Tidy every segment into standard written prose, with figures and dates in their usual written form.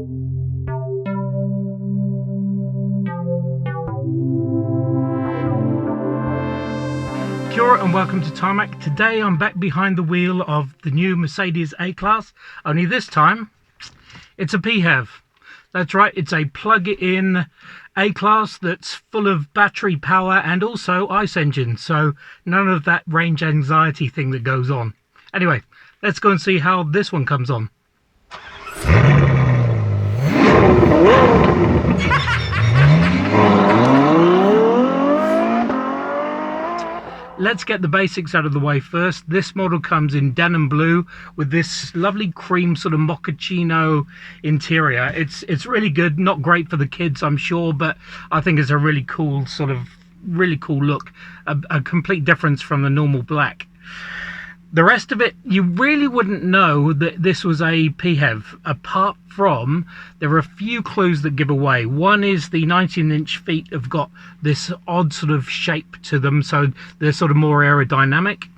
Kia ora and welcome to Tarmac. Today I'm back behind the wheel of the new Mercedes A-Class, only this time it's a PHEV. That's right, it's a plug-in A-Class that's full of battery power and also ICE engine, so none of that range anxiety thing that goes on. Anyway, let's go and see how this one comes on. Let's get the basics out of the way first. This model comes in denim blue with this lovely cream sort of mochaccino interior. It's really good, not great for the kids I'm sure, but I think it's a really cool look, a complete difference from the normal black. The rest of it, you really wouldn't know that this was a PHEV, apart from there are a few clues that give away. One is the 19-inch feet have got this odd sort of shape to them, so they're sort of more aerodynamic.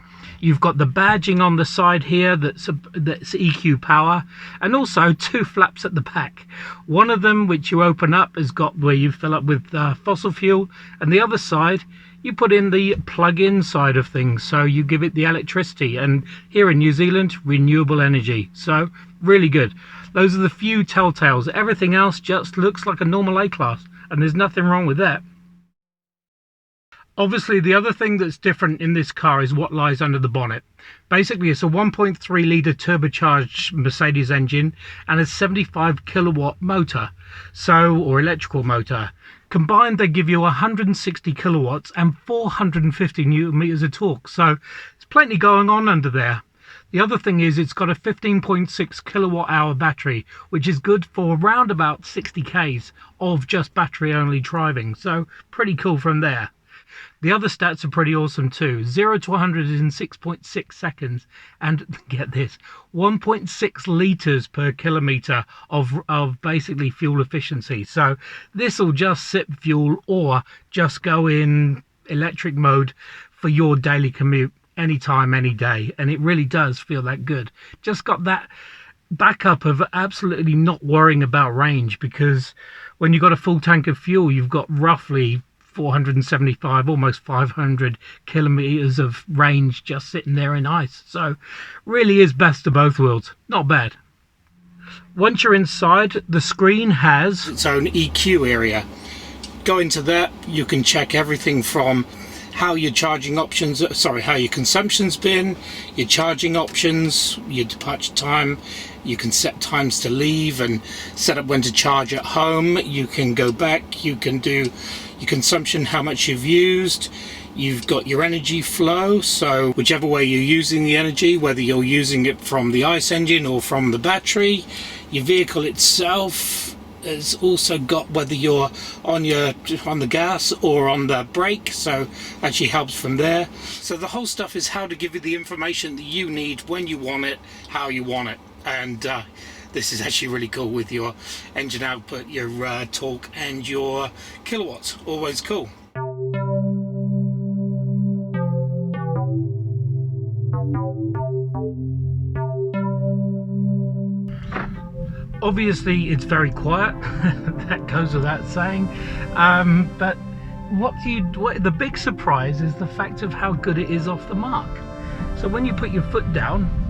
You've got the badging on the side here that's EQ power, and also two flaps at the back. One of them, which you open up, has got where you fill up with fossil fuel, and the other side you put in the plug-in side of things, so you give it the electricity, and here in New Zealand, renewable energy. So really good. Those are the few telltales. Everything else just looks like a normal A-Class, and there's nothing wrong with that. Obviously, the other thing that's different in this car is what lies under the bonnet. Basically, it's a 1.3 litre turbocharged Mercedes engine and a 75 kilowatt motor, or electrical motor. Combined, they give you 160 kilowatts and 450 newton meters of torque, so there's plenty going on under there. The other thing is it's got a 15.6 kilowatt hour battery, which is good for around about 60 k's of just battery only driving, so pretty cool from there. The other stats are pretty awesome too. 0 to 100 is in 6.6 seconds, and get this, 1.6 litres per kilometre of basically fuel efficiency. So this will just sip fuel or just go in electric mode for your daily commute anytime, any day, and it really does feel that good. Just got that backup of absolutely not worrying about range, because when you've got a full tank of fuel, you've got roughly 475, almost 500 kilometers of range just sitting there in ice. So really is best of both worlds. Not bad. Once you're inside, the screen has its own EQ area. Go into that, you can check everything from how your charging options, how your consumption's been, your charging options, your departure time. You can set times to leave and set up when to charge at home. You can go back, you can do your consumption, how much you've used. You've got your energy flow, so whichever way you're using the energy, whether you're using it from the ICE engine or from the battery. Your vehicle itself has also got whether you're on the gas or on the brake, so actually helps from there. So the whole stuff is how to give you the information that you need when you want it, how you want it. And this is actually really cool with your engine output, your torque and your kilowatts. Always cool. Obviously it's very quiet, that goes without saying, but the big surprise is the fact of how good it is off the mark. So when you put your foot down,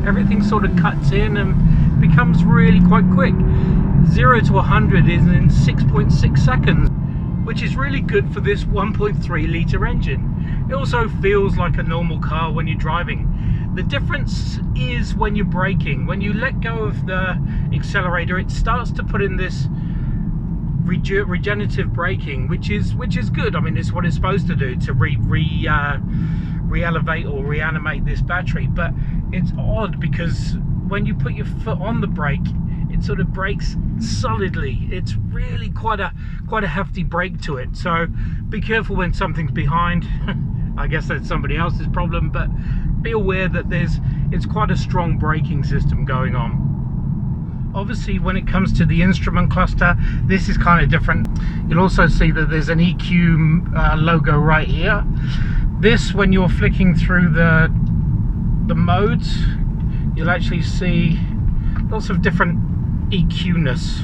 everything sort of cuts in and becomes really quite quick. 0 to 100 is in 6.6 seconds, which is really good for this 1.3 litre engine. It also feels like a normal car when you're driving. The difference is when you're braking. When you let go of the accelerator, it starts to put in this regenerative braking, which is good. I mean, it's what it's supposed to do, to re-elevate or reanimate this battery. But it's odd because when you put your foot on the brake, it sort of brakes solidly. It's really quite a hefty brake to it. So be careful when something's behind. I guess that's somebody else's problem, but be aware that it's quite a strong braking system going on. Obviously, when it comes to the instrument cluster, this is kind of different. You'll also see that there's an EQ logo right here. This, when you're flicking through the modes, you'll actually see lots of different EQ-ness.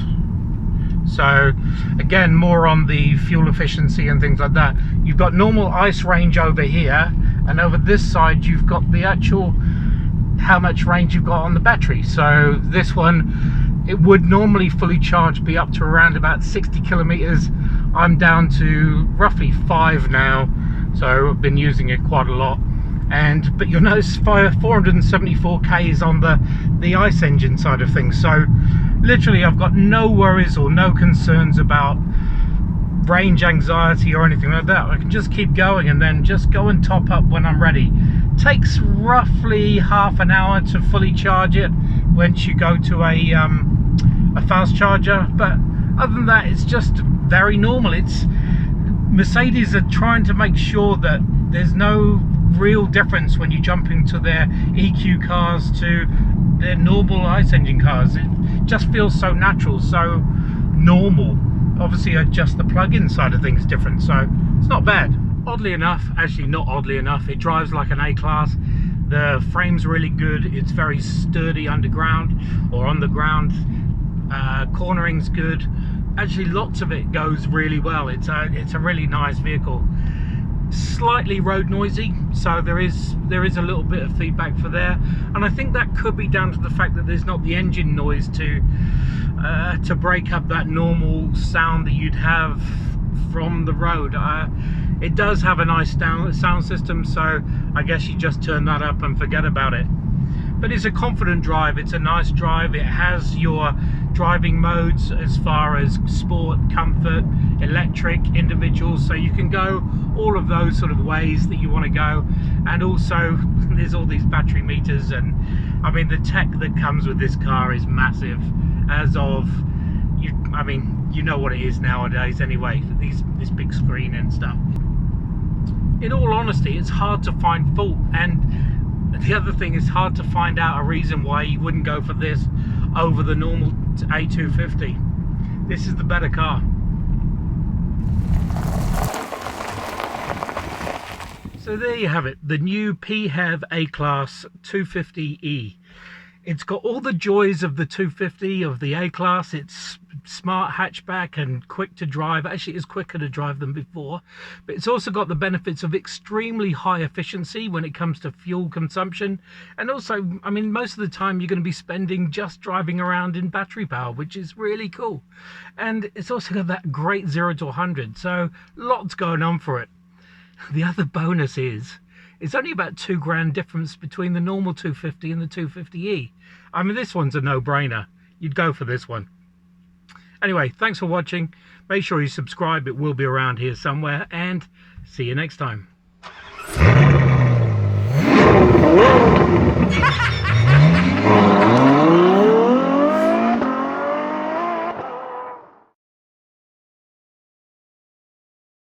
So again, more on the fuel efficiency and things like that. You've got normal ICE range over here, and over this side you've got the actual how much range you've got on the battery. So this one, it would normally fully charged be up to around about 60 kilometers. I'm down to roughly 5 now, so I've been using it quite a lot. But you'll notice 474 k's on the ICE engine side of things. So literally I've got no worries or no concerns about range anxiety or anything like that. I can just keep going and then just go and top up when I'm ready. Takes roughly half an hour to fully charge it once you go to a fast charger, but other than that it's just very normal. It's Mercedes are trying to make sure that there's no real difference when you jump into their EQ cars to their normal ICE engine cars. It just feels so natural, so normal. Obviously just the plug-in side of things different, so it's not bad. Oddly enough, actually not oddly enough, it drives like an A-Class. The frame's really good, it's very sturdy underground or on the ground. Cornering's good. Actually lots of it goes really well. It's a really nice vehicle. Slightly road noisy, so there is a little bit of feedback for there, and I think that could be down to the fact that there's not the engine noise to break up that normal sound that you'd have from the road. It does have a nice sound system, so I guess you just turn that up and forget about it. But it's a confident drive, it's a nice drive. It has your driving modes as far as sport, comfort, electric, individual, so you can go all of those sort of ways that you want to go. And also there's all these battery meters, and I mean the tech that comes with this car is massive. As of I mean you know what it is nowadays anyway, this big screen and stuff. In all honesty, it's hard to find fault, and the other thing is hard to find out a reason why you wouldn't go for this over the normal A250. This is the better car. So there you have it, the new PHEV A-Class 250e. It's got all the joys of the 250, of the A-Class. It's smart hatchback and quick to drive. Actually, it's quicker to drive than before. But it's also got the benefits of extremely high efficiency when it comes to fuel consumption. And also, I mean, most of the time you're going to be spending just driving around in battery power, which is really cool. And it's also got that great 0 to 100. So lots going on for it. The other bonus is it's only about £2,000 difference between the normal 250 and the 250e. I mean, this one's a no-brainer. You'd go for this one. Anyway, thanks for watching. Make sure you subscribe. It will be around here somewhere. And see you next time.